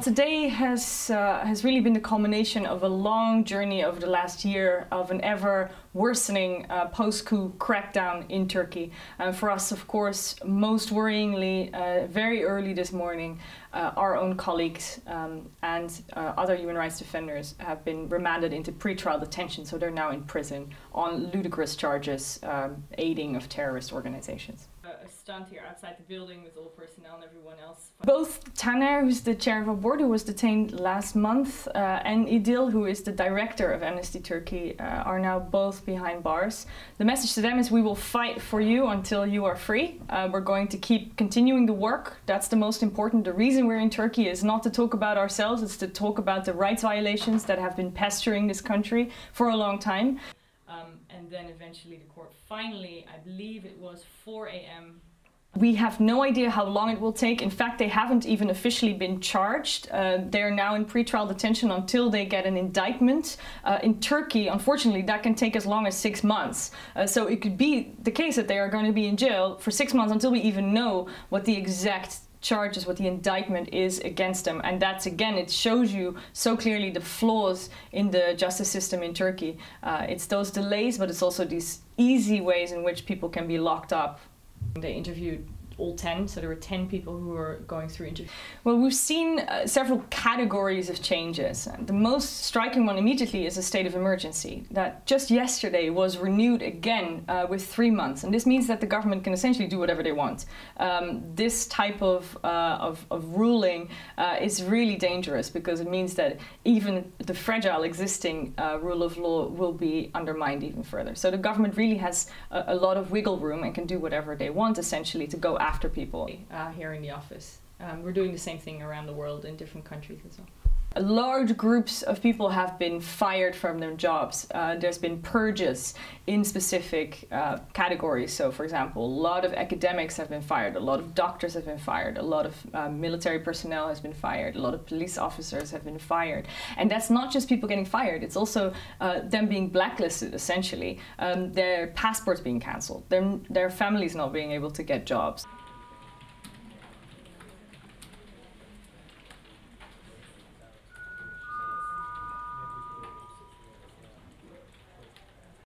Today has really been the culmination of a long journey over the last year of an ever worsening post-coup crackdown in Turkey. For us, of course, most worryingly, very early this morning, our own colleagues and other human rights defenders have been remanded into pre-trial detention, so they're now in prison on ludicrous charges, aiding of terrorist organizations. A stunt here outside the building with all personnel and everyone else. Both Taner, who's the chair of our board, who was detained last month, and Idil, who is the director of Amnesty Turkey, are now both behind bars. The message to them is we will fight for you until you are free. We're going to keep continuing the work. That's the most important. The reason we're in Turkey is not to talk about ourselves, it's to talk about the rights violations that have been pestering this country for a long time. And then eventually the court finally, I believe it was 4 a.m. We have no idea how long it will take. In fact, they haven't even officially been charged. They're now in pre-trial detention until they get an indictment. In Turkey, unfortunately, that can take as long as 6 months. So it could be the case that they are going to be in jail for 6 months until we even know what the exact charges, what the indictment is against them. And that's, again, it shows you so clearly the flaws in the justice system in Turkey. It's those delays, but it's also these easy ways in which people can be locked up. They interviewed all 10, so there were 10 people who were going through interviews. Well, we've seen several categories of changes. The most striking one immediately is a state of emergency that just yesterday was renewed again with 3 months. And this means that the government can essentially do whatever they want. This type of ruling is really dangerous because it means that even the fragile existing rule of law will be undermined even further. So the government really has a lot of wiggle room and can do whatever they want, essentially, to go after people here in the office. We're doing the same thing around the world in different countries as well. Large groups of people have been fired from their jobs. There's been purges in specific categories. So, for example, a lot of academics have been fired, a lot of doctors have been fired, a lot of military personnel has been fired, a lot of police officers have been fired. And that's not just people getting fired, it's also them being blacklisted, essentially. Their passports being cancelled, their families not being able to get jobs.